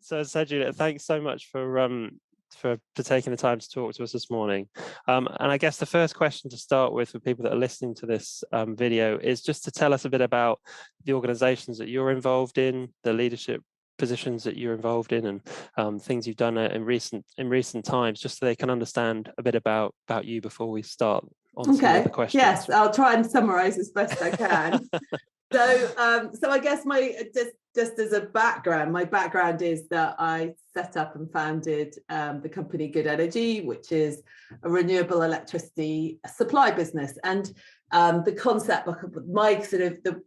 So Juliet, thanks so much for taking the time to talk to us this morning. And I guess the first question to start with for people that are listening to this video is just to tell us a bit about the organisations that you're involved in, the leadership positions that you're involved in, and things you've done in recent times, just so they can understand a bit about you before we start on some of the questions. Yes, I'll try and summarise as best I can. So I guess just as a background, my background is that I set up and founded the company Good Energy, which is a renewable electricity supply business. And the concept, my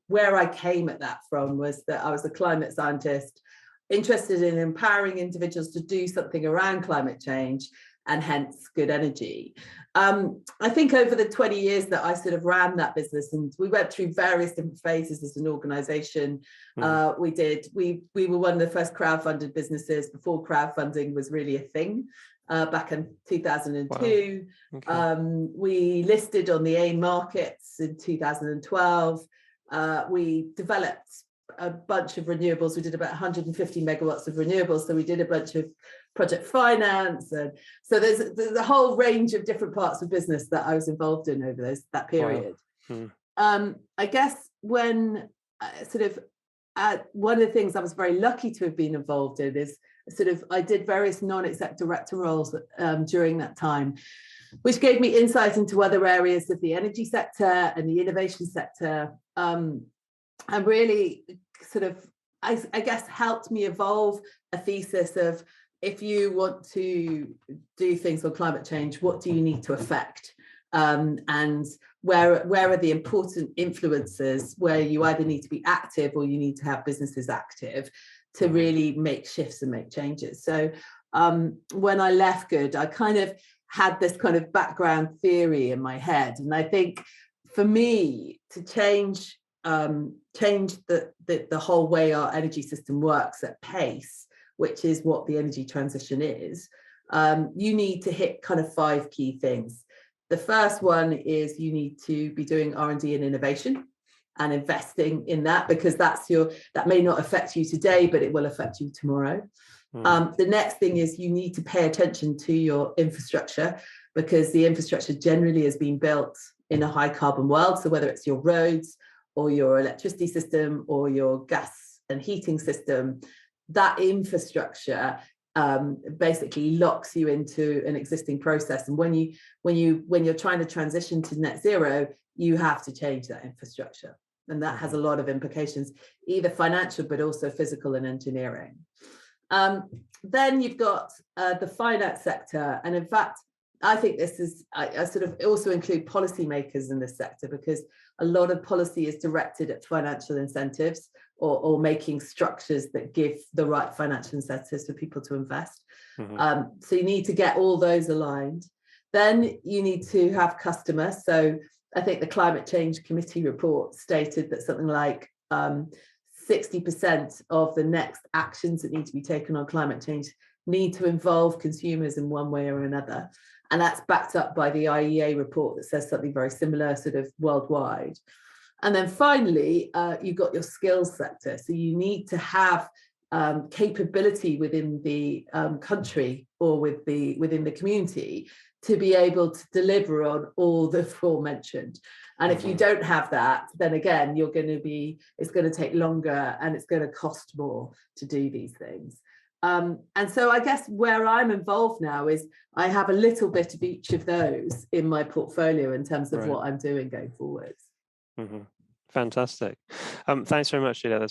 where I came at that from was that I was a climate scientist interested in empowering individuals to do something around climate change, and hence Good Energy. I think over the 20 years that I sort of ran that business, and we went through various different phases as an organization. We were one of the first crowdfunded businesses before crowdfunding was really a thing, back in 2002. Wow. Okay. We listed on the AIM markets in 2012. We developed a bunch of renewables. We did about 150 megawatts of renewables. So we did a bunch of project finance, and so there's a whole range of different parts of business that I was involved in over that period. Wow. I guess when one of the things I was very lucky to have been involved in is I did various non-exec director roles during that time, which gave me insight into other areas of the energy sector and the innovation sector, and really I guess helped me evolve a thesis of, if you want to do things on climate change, what do you need to affect? And where are the important influences where you either need to be active or you need to have businesses active to really make shifts and make changes. So when I left Good, I kind of had this kind of background theory in my head. And I think for me to change the whole way our energy system works at pace, which is what the energy transition is, you need to hit kind of 5 key things. The first one is you need to be doing R&D and innovation and investing in that, because that may not affect you today, but it will affect you tomorrow. The next thing is you need to pay attention to your infrastructure, because the infrastructure generally has been built in a high carbon world. So whether it's your roads or your electricity system or your gas and heating system, that infrastructure basically locks you into an existing process. And when you're trying to transition to net zero, you have to change that infrastructure. And that has a lot of implications, either financial, but also physical and engineering. Then you've got the finance sector. And in fact, I think this is, I also include policymakers in this sector, because a lot of policy is directed at financial incentives or making structures that give the right financial incentives for people to invest. So you need to get all those aligned. Then you need to have customers. So I think the Climate Change Committee report stated that something like 60% of the next actions that need to be taken on climate change need to involve consumers in one way or another. And that's backed up by the IEA report that says something very similar worldwide. And then finally, you've got your skills sector. So you need to have capability within the country or within the community to be able to deliver on all the aforementioned. And if you don't have that, then again, it's going to take longer and it's going to cost more to do these things. And so I guess where I'm involved now is I have a little bit of each of those in my portfolio in terms of what I'm doing going forwards. Fantastic. Thanks very much, Juliet.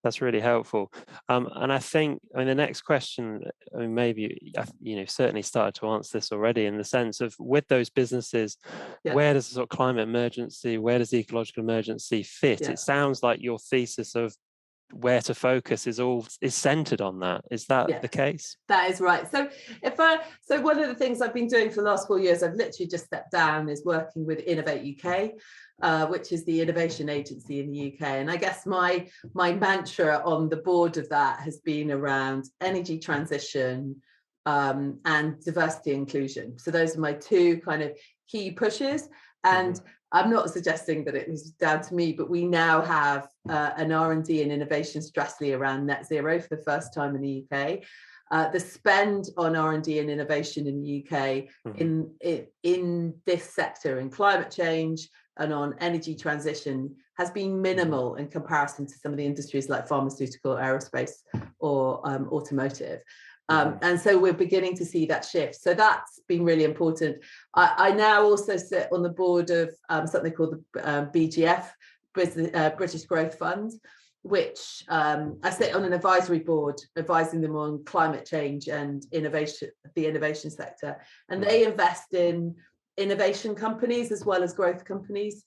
That's really helpful. And I think, the nenext question, maybe certainly started to answer this already, in the sense of, with those businesses, where does the sort of climate emergency, where does the ecological emergency fit? It sounds like your thesis of where to focus is centered on that. Is that the case? That is right. So one of the things I've been doing for the last 4 years, I've literally just stepped down, is working with Innovate UK, which is the innovation agency in the UK. And I guess my mantra on the board of that has been around energy transition and diversity inclusion. So those are my 2 kind of key pushes. And I'm not suggesting that it was down to me, but we now have an R&D and innovation strategy around net zero for the first time in the UK. The spend on R&D and innovation in the UK in this sector, in climate change and on energy transition, has been minimal in comparison to some of the industries like pharmaceutical, aerospace, or automotive. And so we're beginning to see that shift. So that's been really important. I now also sit on the board of something called the BGF, British Growth Fund, which I sit on an advisory board advising them on climate change and innovation, the innovation sector. And they invest in innovation companies as well as growth companies.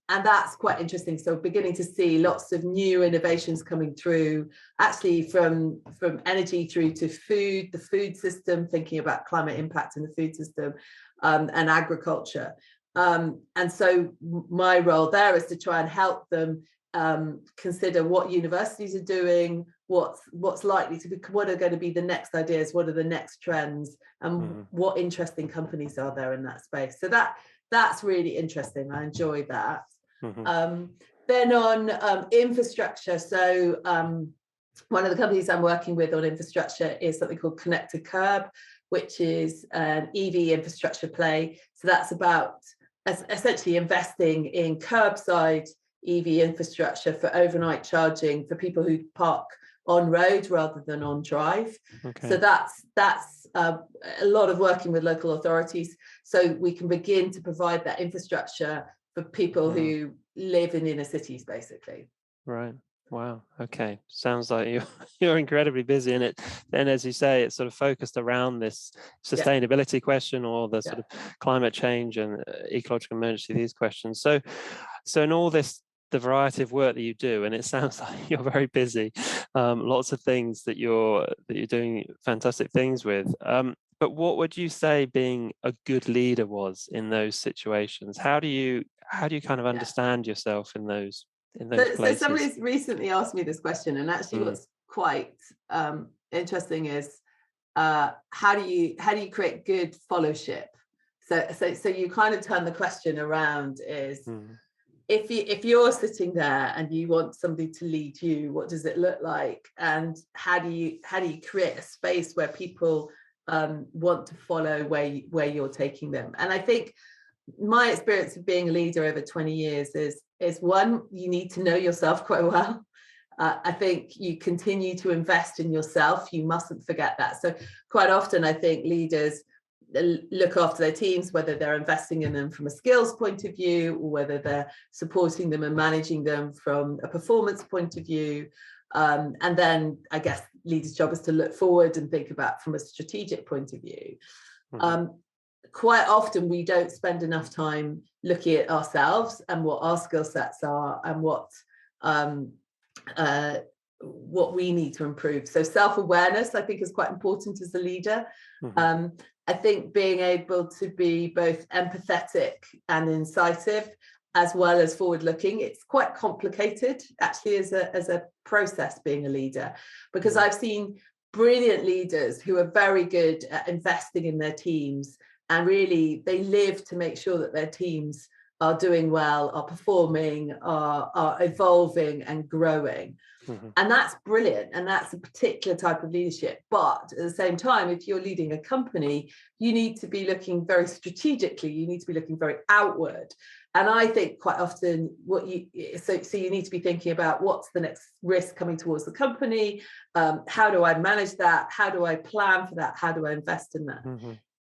And that's quite interesting. So beginning to see lots of new innovations coming through, actually from energy through to food, the food system, thinking about climate impact in the food system, and agriculture. And so my role there is to try and help them consider what universities are doing, what's likely to be, what are going to be the next ideas, what are the next trends, and what interesting companies are there in that space. So that's really interesting. I enjoy that. Then on infrastructure, so one of the companies I'm working with on infrastructure is something called Connected Curb, which is an EV infrastructure play. So that's about essentially investing in curbside EV infrastructure for overnight charging for people who park on road rather than on drive. So that's a lot of working with local authorities, so we can begin to provide that infrastructure for people who live in inner cities, basically. Right. Wow. Okay. Sounds like you're incredibly busy in it. And as you say, it's sort of focused around this sustainability question, or the sort of climate change and ecological emergency, these questions. So in all this, the variety of work that you do, and it sounds like you're very busy, lots of things that you're doing fantastic things with. But what would you say being a good leader was in those situations? How do you kind of understand yourself in those places? So somebody's recently asked me this question, and actually what's quite interesting is how do you create good fellowship? So you kind of turn the question around, is if you're sitting there and you want somebody to lead you, what does it look like, and how do you create a space where people want to follow where you're taking them? And I think my experience of being a leader over 20 years is one, you need to know yourself quite well. I think you continue to invest in yourself. You mustn't forget that. So quite often I think leaders look after their teams, whether they're investing in them from a skills point of view, or whether they're supporting them and managing them from a performance point of view. And then I guess leaders' job is to look forward and think about from a strategic point of view. Quite often we don't spend enough time looking at ourselves and what our skill sets are and what we need to improve. So self-awareness, I think, is quite important as a leader. I think being able to be both empathetic and incisive, as well as forward-looking. It's quite complicated, actually, as a process, being a leader, because I've seen brilliant leaders who are very good at investing in their teams, and really they live to make sure that their teams are doing well, are performing, are evolving and growing. And that's brilliant. And that's a particular type of leadership. But at the same time, if you're leading a company, you need to be looking very strategically. You need to be looking very outward. And I think quite often so you need to be thinking about what's the next risk coming towards the company. How do I manage that? How do I plan for that? How do I invest in that?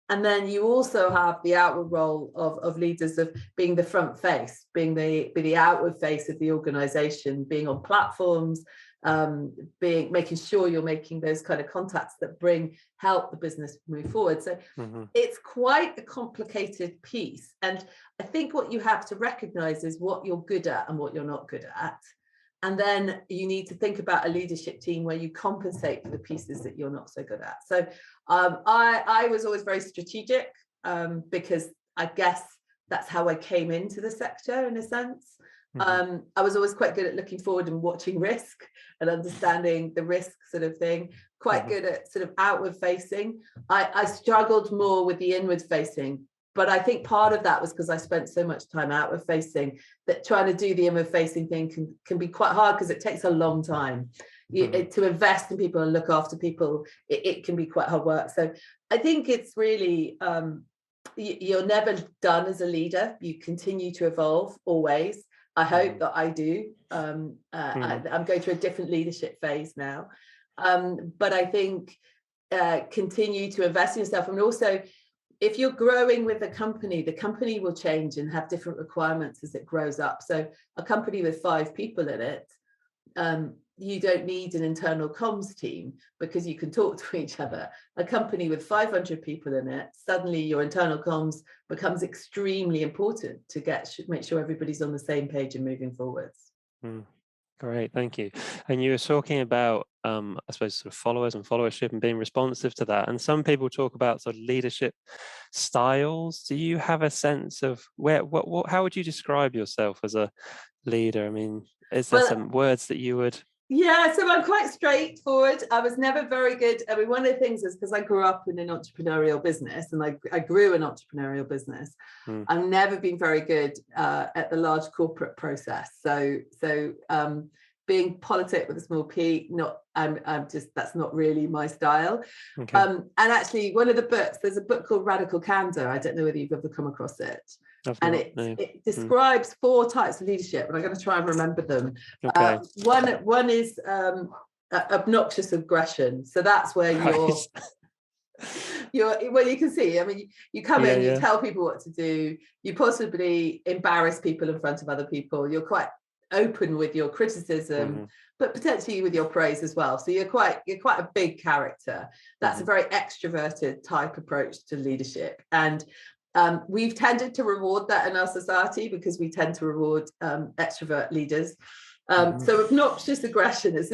And then you also have the outward role of leaders, of being the front face, being the outward face of the organization, being on platforms, making sure you're making those kind of contacts that help the business move forward. So it's quite a complicated piece. And I think what you have to recognize is what you're good at and what you're not good at. And then you need to think about a leadership team where you compensate for the pieces that you're not so good at. So I was always very strategic, because I guess that's how I came into the sector, in a sense. I was always quite good at looking forward and watching risk and understanding the risk sort of thing, quite good at sort of outward facing. I struggled more with the inward facing, but I think part of that was because I spent so much time outward facing, that trying to do the inward facing thing can be quite hard, because it takes a long time. To invest in people and look after people, it can be quite hard work. So I think it's really, you're never done as a leader. You continue to evolve always. I hope that I do. I'm going through a different leadership phase now. But I think continue to invest in yourself. And also, if you're growing with the company will change and have different requirements as it grows up. So a company with 5 people in it, you don't need an internal comms team, because you can talk to each other. A company with 500 people in it, suddenly your internal comms becomes extremely important to make sure everybody's on the same page and moving forwards. Great, thank you. And you were talking about, I suppose, sort of followers and followership and being responsive to that. And some people talk about sort of leadership styles. Do you have a sense of how would you describe yourself as a leader? I mean, is there some words that you would? Yeah, so I'm quite straightforward. I was never very good. I mean, one of the things is because I grew up in an entrepreneurial business, and I grew an entrepreneurial business. I've never been very good at the large corporate process. So being politic with a small p, that's not really my style. Okay. And actually, one of the books, there's a book called Radical Candor. I don't know whether you've ever come across it. And it describes 4 types of leadership, and I'm going to try and remember them. Okay. One is obnoxious aggression. So that's where well, you can see, I mean, you come in, you tell people what to do, you possibly embarrass people in front of other people, you're quite open with your criticism, but potentially with your praise as well. So you're quite a big character. That's a very extroverted type approach to leadership. And we've tended to reward that in our society, because we tend to reward extrovert leaders. So obnoxious aggression is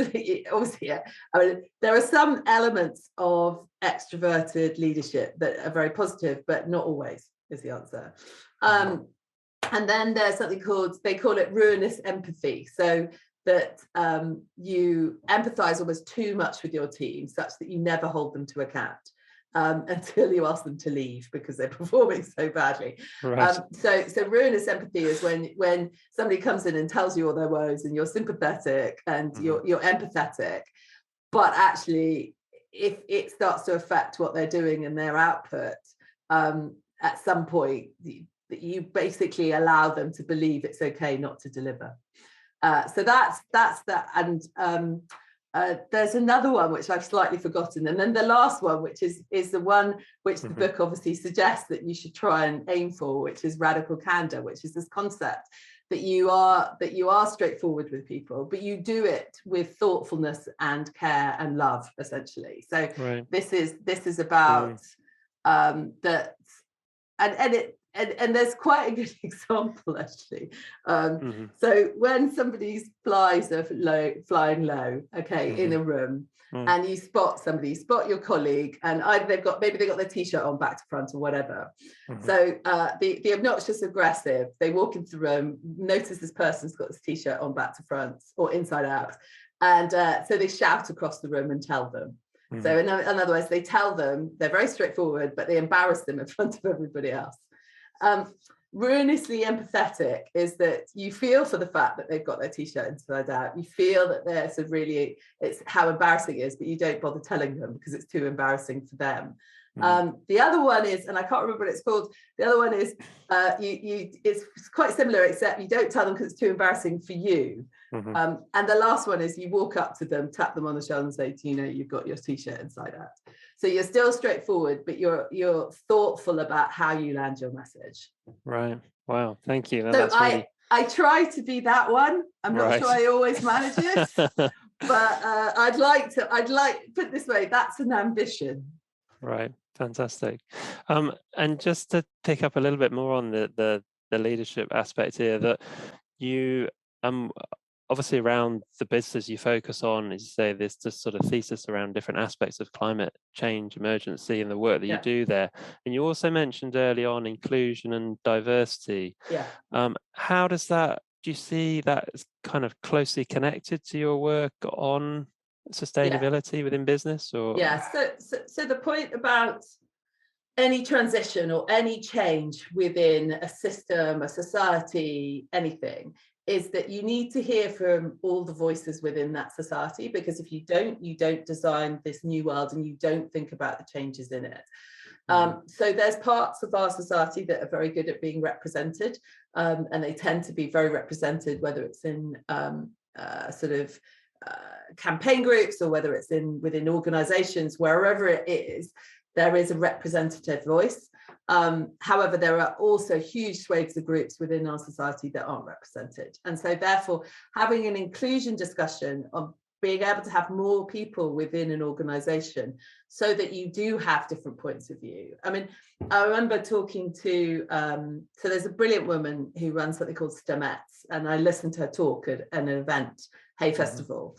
obviously, I mean, there are some elements of extroverted leadership that are very positive, but not always, is the answer. And then there's something they call it ruinous empathy. So that you empathize almost too much with your team, such that you never hold them to account. Until you ask them to leave because they're performing so badly. Right. So ruinous empathy is when somebody comes in and tells you all their woes, and you're sympathetic and you're empathetic, but actually, if it starts to affect what they're doing and their output, at some point, you basically allow them to believe it's okay not to deliver. So that's that. And there's another one which I've slightly forgotten, and then the last one, which is the one which the book obviously suggests that you should try and aim for, which is radical candor, which is this concept that you are straightforward with people, but you do it with thoughtfulness and care and love, essentially. So this is about that, and there's quite a good example, actually. So when somebody's flies are flying low, in a room, and you spot your colleague, and either they've got their t-shirt on back to front or whatever. So the obnoxious aggressive, they walk into the room, notice this person's got this t-shirt on back to front or inside out, and so they shout across the room and tell them. So in other words, they tell them, they're very straightforward, but they embarrass them in front of everybody else. Ruinously empathetic is that you feel for the fact that they've got their t-shirt inside out. You feel that there's it's how embarrassing it is, but you don't bother telling them because it's too embarrassing for them. The other one is, and I can't remember what it's called. The other one is it's quite similar, except you don't tell them because it's too embarrassing for you. And the last one is you walk up to them, tap them on the shoulder and say, do you know you've got your t-shirt inside out? So you're still straightforward, but you're thoughtful about how you land your message. Right. Wow. Thank you. So I try to be that one. I'm not sure I always manage it, but I'd like put it this way, that's an ambition. Right. Fantastic. And just to pick up a little bit more on the leadership aspect here, that you obviously around the business you focus on, as you say, there's this sort of thesis around different aspects of climate change emergency and the work that you do there. And you also mentioned early on inclusion and diversity. How do you see that as kind of closely connected to your work on sustainability within business? Or so the point about any transition or any change within a system, a society, anything, is that you need to hear from all the voices within that society, because if you don't design this new world, and you don't think about the changes in it. So there's parts of our society that are very good at being represented, and they tend to be very represented, whether it's in campaign groups, or whether it's within organizations, wherever it is, there is a representative voice. However, there are also huge swathes of groups within our society that aren't represented. And so therefore, having an inclusion discussion on being able to have more people within an organization, so that you do have different points of view. I mean, I remember talking to, so there's a brilliant woman who runs something called STEMettes, and I listened to her talk at an event, Hay Festival,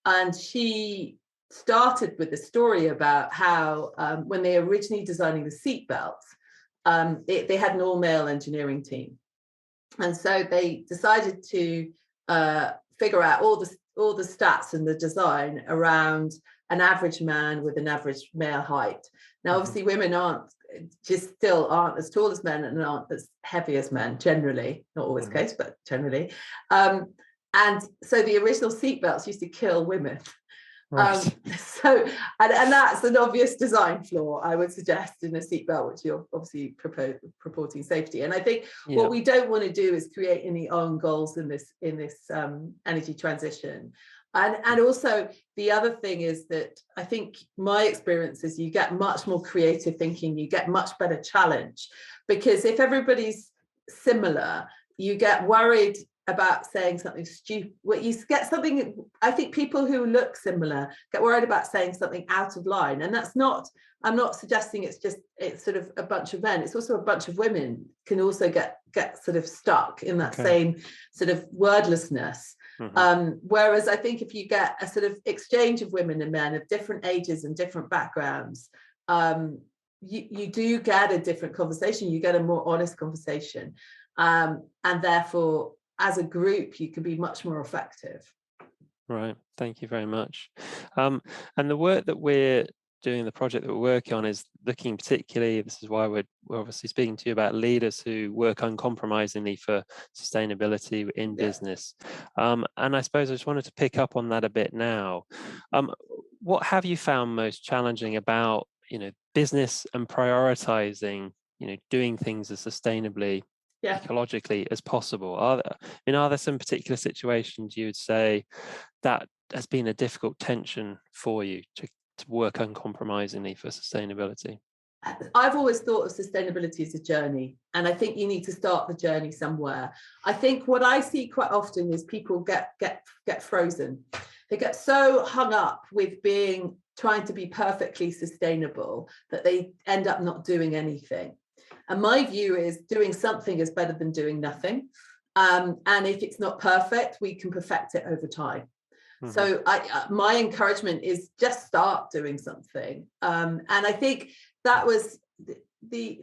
and she started with the story about how when they originally designing the seatbelts, they had an all-male engineering team, and so they decided to figure out all the stats and the design around an average man with an average male height. Now, obviously, women still aren't as tall as men, and aren't as heavy as men, generally, not always the case, but generally. And so the original seatbelts used to kill women. Right. And that's an obvious design flaw, I would suggest, in a seatbelt, which you're obviously purporting safety. And I think what we don't want to do is create any own goals in this energy transition. And also the other thing is that I think my experience is you get much more creative thinking, you get much better challenge, because if everybody's similar, you get worried about saying something stupid. You get something, I think people who look similar get worried about saying something out of line. And that's not, I'm not suggesting it's sort of a bunch of men. It's also a bunch of women can also get sort of stuck in that same sort of wordlessness. Whereas I think if you get a sort of exchange of women and men of different ages and different backgrounds, you do get a different conversation. You get a more honest conversation. And therefore, as a group, you can be much more effective. Right. Thank you very much. And the work that we're doing, the project that we're working on, is looking particularly, this is why we're obviously speaking to you about leaders who work uncompromisingly for sustainability in business. And I suppose I just wanted to pick up on that a bit now. What have you found most challenging about, business and prioritizing, doing things as sustainably, ecologically as possible? Are there some particular situations you would say that has been a difficult tension for you to work uncompromisingly for sustainability? I've always thought of sustainability as a journey, and I think you need to start the journey somewhere. I think what I see quite often is people get frozen. They get so hung up with trying to be perfectly sustainable that they end up not doing anything. And my view is doing something is better than doing nothing. And if it's not perfect, we can perfect it over time. So my encouragement is just start doing something. And I think that was the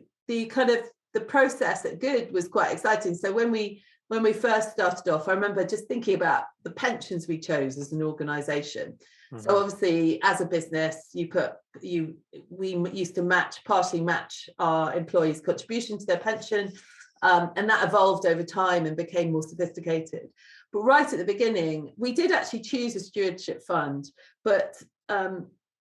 kind of the process at Good was quite exciting. So when we first started off, I remember just thinking about the pensions we chose as an organization. So obviously, as a business, we used to partially match our employees' contribution to their pension, and that evolved over time and became more sophisticated. But right at the beginning, we did actually choose a stewardship fund, but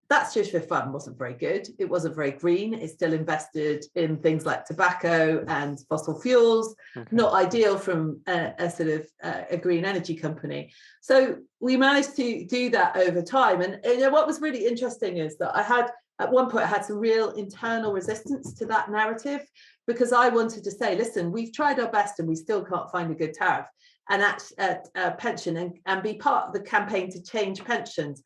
that stewardship fund wasn't very good. It wasn't very green. It still invested in things like tobacco and fossil fuels, not ideal from a sort of a green energy company. So we managed to do that over time. And what was really interesting is that at one point I had some real internal resistance to that narrative, because I wanted to say, listen, we've tried our best and we still can't find a good tariff and pension and be part of the campaign to change pensions.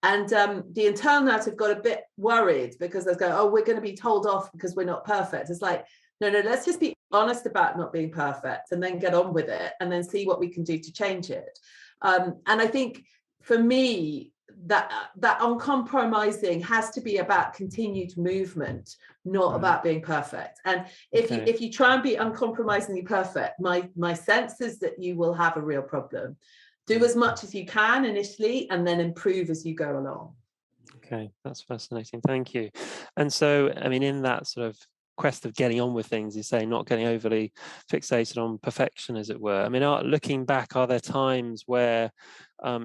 And the internal narrative got a bit worried, because they're going, we're going to be told off because we're not perfect. It's like, no, let's just be honest about not being perfect and then get on with it and then see what we can do to change it. And I think for me, that uncompromising has to be about continued movement, not about being perfect. And if you try and be uncompromisingly perfect, my sense is that you will have a real problem. Do as much as you can initially and then improve as you go along. Okay, that's fascinating. Thank you. And so, I mean, in that sort of quest of getting on with things, you say not getting overly fixated on perfection, as it were. I mean, looking back, are there times where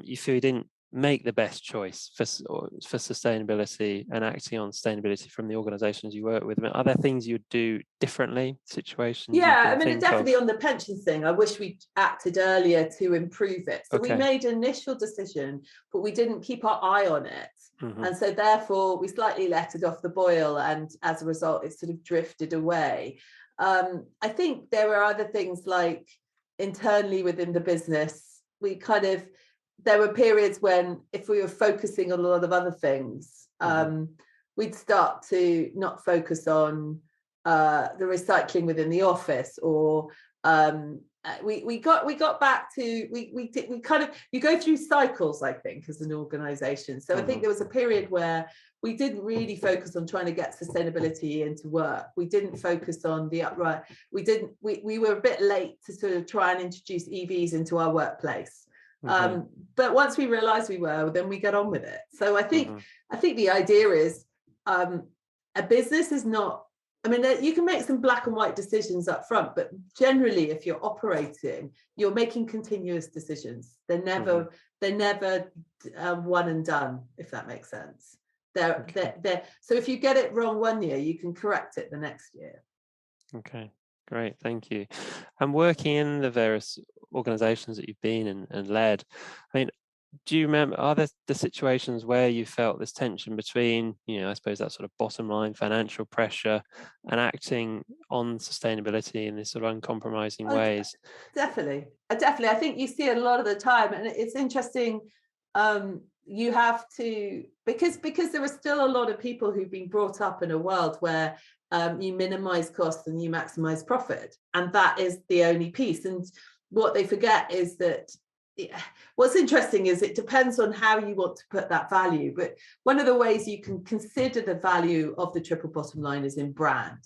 you feel you didn't make the best choice for sustainability and acting on sustainability from the organisations you work with? I mean, are there things you'd do differently? Situations you Yeah, can I mean, think definitely of? on the pension thing, I wish we acted earlier to improve it. So we Okay. made an initial decision, but we didn't keep our eye on it. And so therefore we slightly let it off the boil, and as a result it sort of drifted away. I think there were other things like internally within the business, there were periods when if we were focusing on a lot of other things, we'd start to not focus on the recycling within the office, or we got back to you go through cycles, I think, as an organization. So I think there was a period where we didn't really focus on trying to get sustainability into work. We didn't focus on the upright. We were a bit late to sort of try and introduce EVs into our workplace. But once we realized we were, then we got on with it. So I think the idea is a business is not, I mean, you can make some black and white decisions up front, but generally, if you're operating, you're making continuous decisions. They're never one and done, if that makes sense. So if you get it wrong one year, you can correct it the next year. Okay, great, thank you. And working in the various organisations that you've been in and led, I mean, do you remember, are there the situations where you felt this tension between, I suppose that sort of bottom line financial pressure and acting on sustainability in this sort of uncompromising ways? Definitely. I think you see it a lot of the time, and it's interesting. You have to, because there are still a lot of people who've been brought up in a world where you minimize costs and you maximize profit, and that is the only piece. And what they forget is that what's interesting is it depends on how you want to put that value. But one of the ways you can consider the value of the triple bottom line is in brand.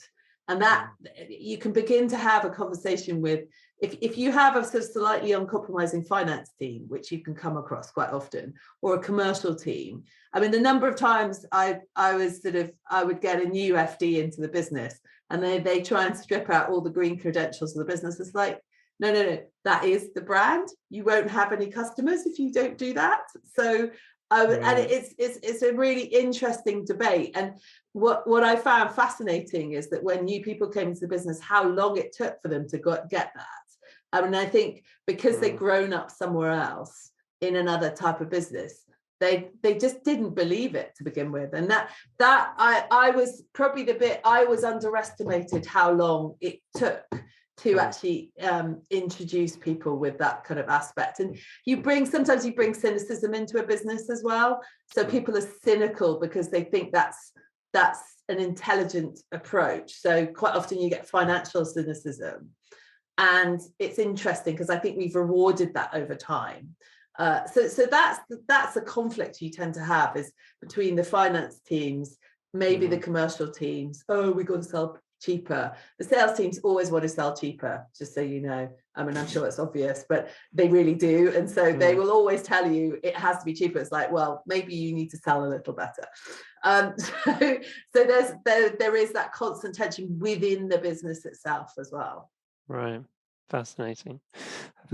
And that you can begin to have a conversation with, if you have a sort of slightly uncompromising finance team, which you can come across quite often, or a commercial team. I mean, the number of times I would get a new FD into the business and they try and strip out all the green credentials of the business. It's like, no, that is the brand. You won't have any customers if you don't do that. So and it's a really interesting debate. And what I found fascinating is that when new people came into the business, how long it took for them to get that. I mean, I think because they'd grown up somewhere else in another type of business, they just didn't believe it to begin with. And that I was probably I was underestimated how long it took to actually introduce people with that kind of aspect. And sometimes you bring cynicism into a business as well. So people are cynical because they think that's an intelligent approach. So quite often you get financial cynicism. And it's interesting because I think we've rewarded that over time. So that's a conflict you tend to have, is between the finance teams, maybe the commercial teams. Oh, we've got to sell cheaper. The sales teams always want to sell cheaper, just so you know. I mean, I'm sure it's obvious, but they really do. And so they will always tell you it has to be cheaper. It's like, well, maybe you need to sell a little better. So there is that constant tension within the business itself as well. Right. Fascinating.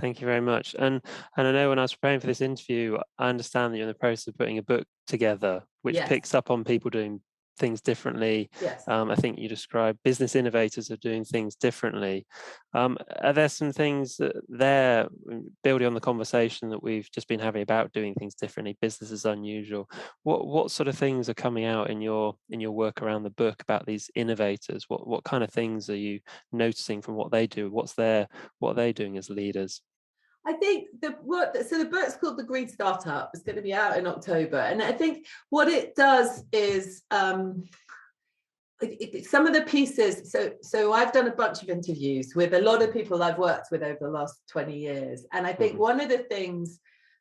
Thank you very much. And I know when I was preparing for this interview, I understand that you're in the process of putting a book together, which picks up on people doing things differently. I think you described business innovators are doing things differently. Are there some things there, building on the conversation that we've just been having about doing things differently, business is unusual? What sort of things are coming out in your work around the book about these innovators? What kind of things are you noticing from what they do? What are they doing as leaders? I think the book's called The Green Startup. It's going to be out in October. And I think what it does is some of the pieces. So I've done a bunch of interviews with a lot of people I've worked with over the last 20 years. And I think one of the things,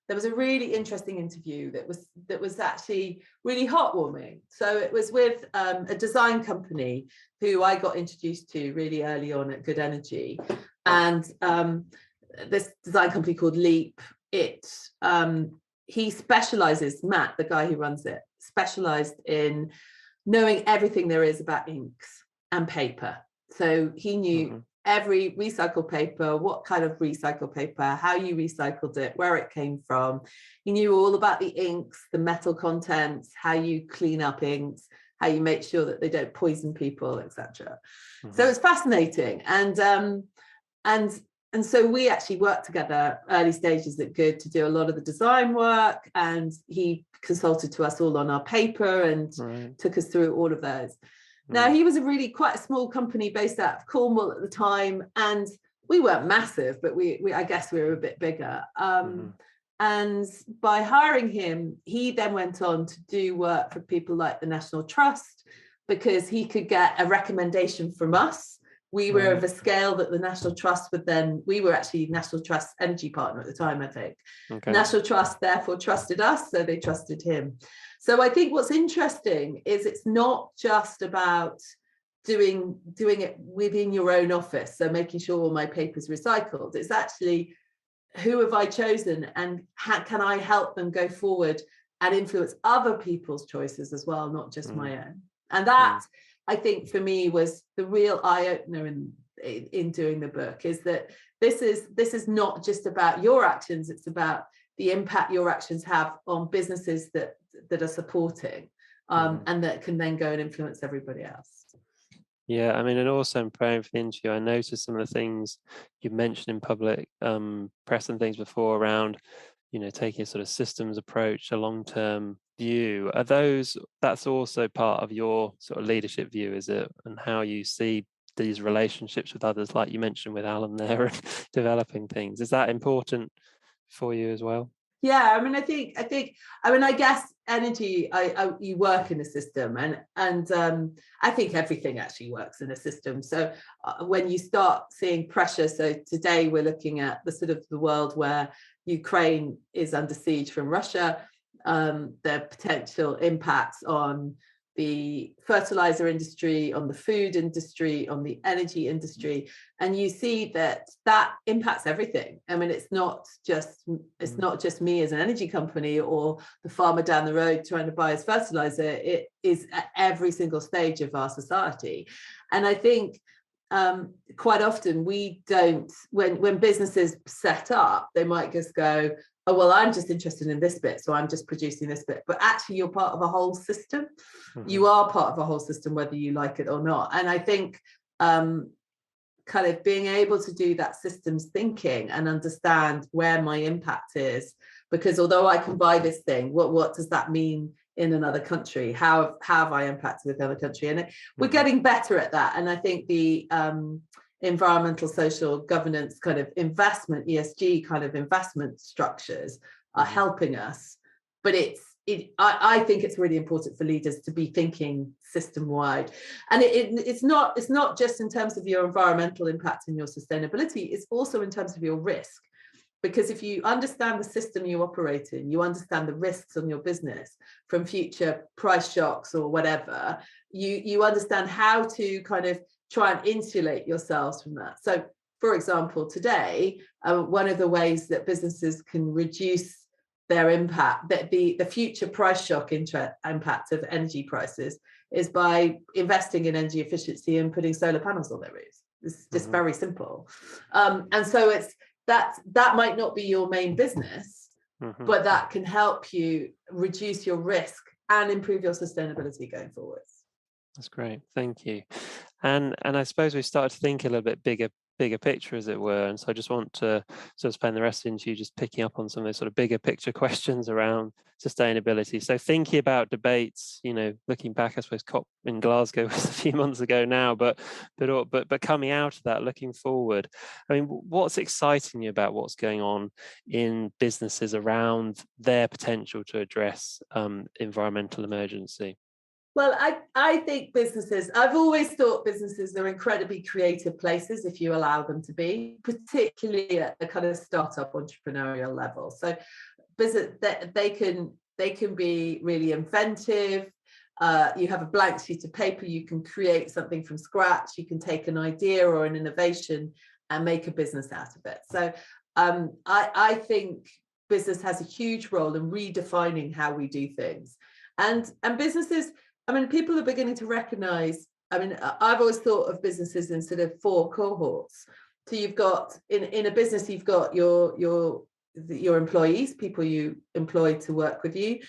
there was a really interesting interview that was actually really heartwarming. So it was with a design company who I got introduced to really early on at Good Energy. And this design company called Leap, he specializes, Matt, the guy who runs it, specialized in knowing everything there is about inks and paper. So he knew every recycled paper, what kind of recycled paper, how you recycled it, where it came from. He knew all about the inks, the metal contents, how you clean up inks, how you make sure that they don't poison people, etc. So it's fascinating. And so we actually worked together early stages at Good to do a lot of the design work, and he consulted to us all on our paper and took us through all of those. Now, he was quite a small company based out of Cornwall at the time, and we weren't massive, but we I guess we were a bit bigger. And by hiring him, he then went on to do work for people like the National Trust, because he could get a recommendation from us. We were of a scale that the National Trust would then, we were actually National Trust energy partner at the time, I think. National Trust therefore trusted us, so they trusted him. So I think what's interesting is it's not just about doing it within your own office, so making sure all my paper's recycled. It's actually, who have I chosen, and how can I help them go forward and influence other people's choices as well, not just my own. And that, I think, for me, was the real eye-opener in doing the book, is that this is not just about your actions, it's about the impact your actions have on businesses that are supporting, and that can then go and influence everybody else. Yeah, I mean, and also in preparing for the interview, I noticed some of the things you mentioned in public press and things before around, taking a sort of systems approach, a long-term view. That's also part of your sort of leadership view, is it? And how you see these relationships with others, like you mentioned with Alan there, and developing things. Is that important for you as well? Yeah, I mean, I guess energy, you work in a system, and I think everything actually works in a system. So when you start seeing pressure, so today we're looking at the world where Ukraine is under siege from Russia, the potential impacts on the fertilizer industry, on the food industry, on the energy industry, and you see that impacts everything. I mean, it's not just me as an energy company or the farmer down the road trying to buy his fertilizer. It is at every single stage of our society. And I think quite often we don't, when businesses set up, they might just go, oh, well, I'm just interested in this bit, so I'm just producing this bit. But actually, you're part of a whole system. You are part of a whole system, whether you like it or not. And I think kind of being able to do that systems thinking and understand where my impact is, because although I can buy this thing, what does that mean in another country? How have I impacted with another country? And we're getting better at that. And I think the environmental, social, governance kind of investment, ESG kind of investment structures are helping us. But I think it's really important for leaders to be thinking system wide. And it's not just in terms of your environmental impact and your sustainability, it's also in terms of your risk. Because if you understand the system you operate in, you understand the risks on your business from future price shocks or whatever, you understand how to kind of try and insulate yourselves from that. So, for example, today, one of the ways that businesses can reduce their impact, that the future price shock impact of energy prices, is by investing in energy efficiency and putting solar panels on their roofs. It's just very simple. And so it's that might not be your main business, but that can help you reduce your risk and improve your sustainability going forwards. That's great, thank you. And I suppose we started to think a little bit bigger picture, as it were. And so I just want to sort of spend the rest of the interview just picking up on some of those sort of bigger picture questions around sustainability. So thinking about debates, looking back, I suppose COP in Glasgow was a few months ago now, but coming out of that, looking forward, I mean, what's exciting you about what's going on in businesses around their potential to address environmental emergency? Well, I think businesses, I've always thought businesses are incredibly creative places if you allow them to be, particularly at the kind of startup entrepreneurial level. So they can be really inventive. You have a blank sheet of paper, you can create something from scratch, you can take an idea or an innovation and make a business out of it. So I think business has a huge role in redefining how we do things. And businesses, I mean, people are beginning to recognize, I mean, I've always thought of businesses in sort of 4 cohorts. So you've got, in a business, you've got your employees, people you employ to work with you.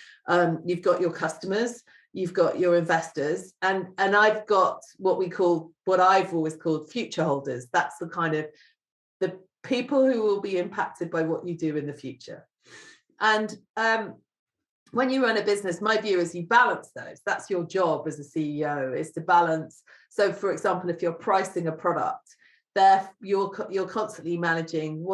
You've got your customers, you've got your investors, and I've got what I've always called future holders. That's the kind of the people who will be impacted by what you do in the future. And when you run a business, my view is you balance those. That's your job as a CEO, is to balance. So, for example, if you're pricing a product, there you're constantly managing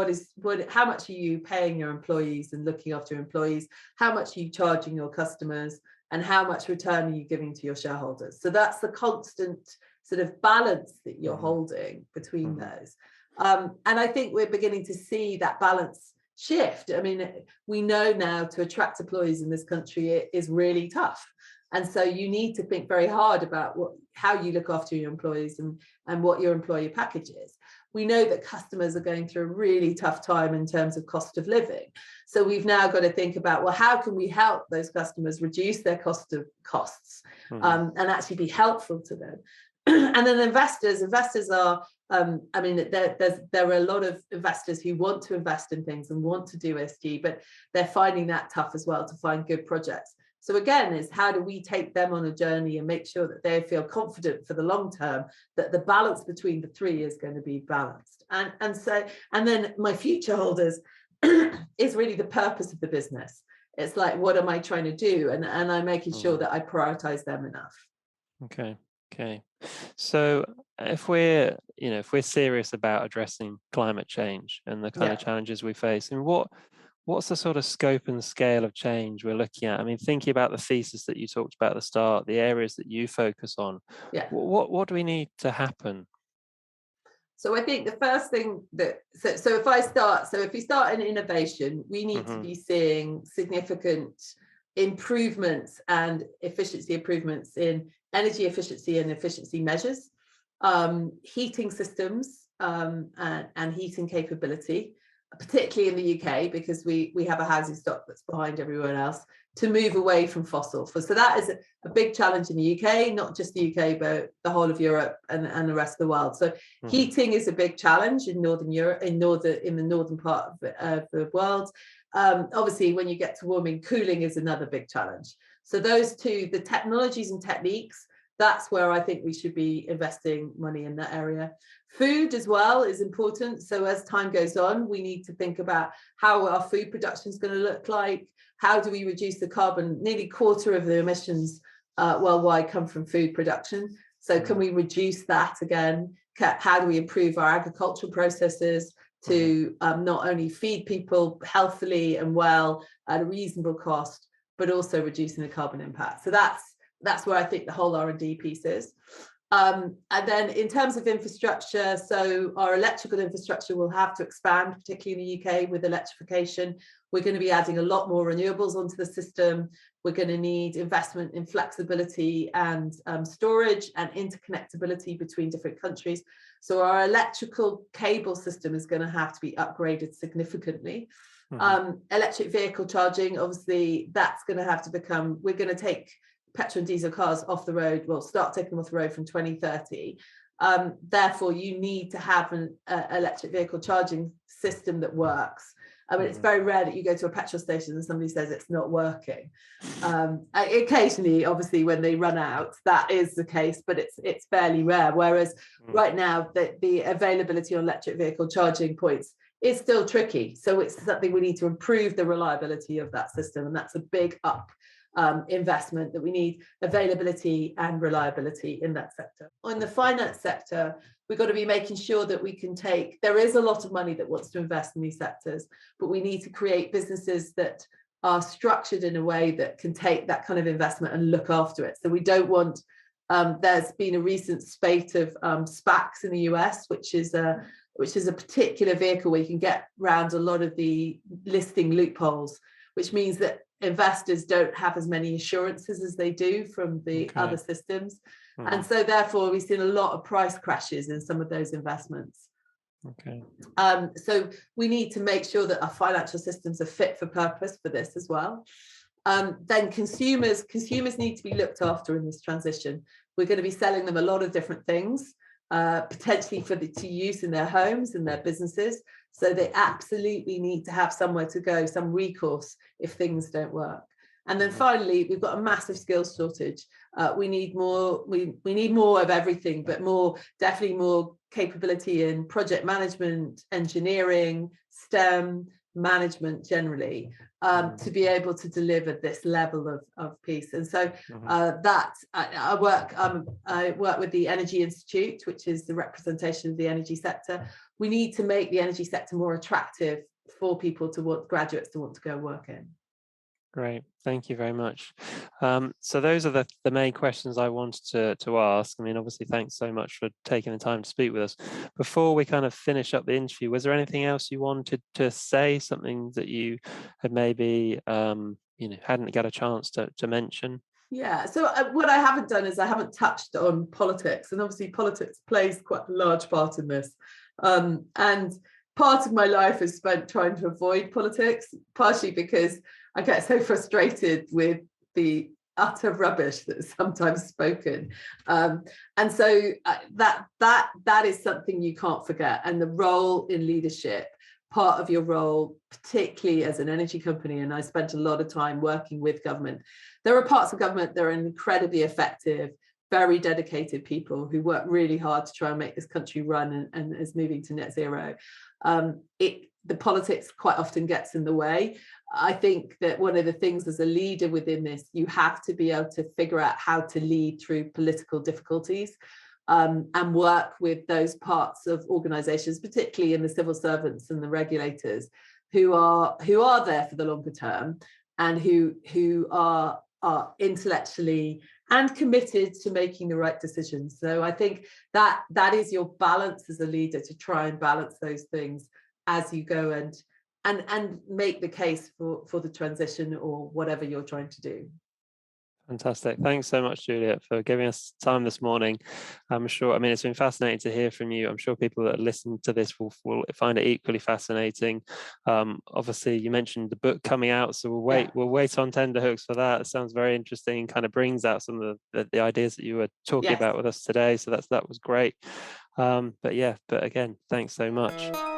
how much are you paying your employees and looking after your employees, how much are you charging your customers, and how much return are you giving to your shareholders. So that's the constant sort of balance that you're holding between those. And I think we're beginning to see that balance shift. I mean, we know now to attract employees in this country, it is really tough. And so you need to think very hard about how you look after your employees and what your employee package is. We know that customers are going through a really tough time in terms of cost of living. So we've now got to think about, well, how can we help those customers reduce their costs and actually be helpful to them? And then investors are, I mean, there are a lot of investors who want to invest in things and want to do ESG, but they're finding that tough as well to find good projects. So again, is how do we take them on a journey and make sure that they feel confident for the long term, that the balance between the 3 is going to be balanced. And then my future holders is really the purpose of the business. It's like, what am I trying to do? And I'm making sure that I prioritize them enough. Okay. So if we're serious about addressing climate change and the kind of challenges we face, and what's the sort of scope and scale of change we're looking at? I mean, thinking about the thesis that you talked about at the start, the areas that you focus on, what do we need to happen? So I think the first thing if we start in innovation, we need to be seeing significant improvements and efficiency improvements in energy efficiency and efficiency measures, heating systems and heating capability, particularly in the UK, because we have a housing stock that's behind everyone else, to move away from fossil. So that is a big challenge in the UK, not just the UK, but the whole of Europe and the rest of the world. So heating is a big challenge in Northern Europe, in the northern part of the world. Obviously, when you get to warming, cooling is another big challenge. So those two, the technologies and techniques, that's where I think we should be investing money in that area. Food as well is important. So as time goes on, we need to think about how our food production is going to look like. How do we reduce the carbon? Nearly a quarter of the emissions worldwide come from food production. So can we reduce that again? How do we improve our agricultural processes to not only feed people healthily and well at a reasonable cost, but also reducing the carbon impact? So that's where I think the whole R&D piece is. And then in terms of infrastructure, so our electrical infrastructure will have to expand, particularly in the UK with electrification. We're going to be adding a lot more renewables onto the system. We're going to need investment in flexibility and storage and interconnectability between different countries. So our electrical cable system is going to have to be upgraded significantly. Electric vehicle charging, obviously, that's going to have to become, we're going to take petrol and diesel cars off the road, we'll start taking them off the road from 2030. Therefore, you need to have an electric vehicle charging system that works. I mean, it's very rare that you go to a petrol station and somebody says it's not working. Occasionally, obviously, when they run out, that is the case, but it's fairly rare. Whereas right now, the availability on electric vehicle charging points is still tricky. So it's something we need to improve the reliability of that system, and that's a big investment that we need, availability and reliability in that sector. In the finance sector, we've got to be making sure that we can there is a lot of money that wants to invest in these sectors, but we need to create businesses that are structured in a way that can take that kind of investment and look after it. So we don't want, there's been a recent spate of SPACs in the US, which is a particular vehicle where you can get around a lot of the listing loopholes, which means that investors don't have as many assurances as they do from the other systems. And so therefore we've seen a lot of price crashes in some of those investments. So we need to make sure that our financial systems are fit for purpose for this as well. Then consumers need to be looked after in this transition. We're going to be selling them a lot of different things, potentially to use in their homes and their businesses. So they absolutely need to have somewhere to go, some recourse if things don't work. And then finally, we've got a massive skills shortage. We need more. We need more of everything, but definitely more capability in project management, engineering, STEM, management generally, to be able to deliver this level of peace. And so I work with the Energy Institute, which is the representation of the energy sector. We need to make the energy sector more attractive for people graduates to want to go work in. Great, thank you very much. So those are the main questions I wanted to ask. I mean, obviously, thanks so much for taking the time to speak with us. Before we kind of finish up the interview, was there anything else you wanted to say, something that you had maybe hadn't got a chance to mention? Yeah, so what I haven't done is I haven't touched on politics, and obviously politics plays quite a large part in this. And part of my life is spent trying to avoid politics, partially because I get so frustrated with the utter rubbish that's sometimes spoken. And so that is something you can't forget. And the role in leadership, part of your role, particularly as an energy company, and I spent a lot of time working with government. There are parts of government that are incredibly effective, very dedicated people who work really hard to try and make this country run and is moving to net zero. The politics quite often gets in the way. I think that one of the things as a leader within this, you have to be able to figure out how to lead through political difficulties, and work with those parts of organizations, particularly in the civil servants and the regulators, who are there for the longer term, and who are intellectually and committed to making the right decisions. So I think that is your balance as a leader, to try and balance those things as you go and make the case for the transition or whatever you're trying to do. Fantastic. Thanks so much, Juliet, for giving us time this morning. I'm sure, I mean, it's been fascinating to hear from you. I'm sure people that listen to this will find it equally fascinating. Obviously, you mentioned the book coming out, so we'll wait on tenterhooks for that. It sounds very interesting, kind of brings out some of the ideas that you were talking about with us today. So that was great. But again, thanks so much.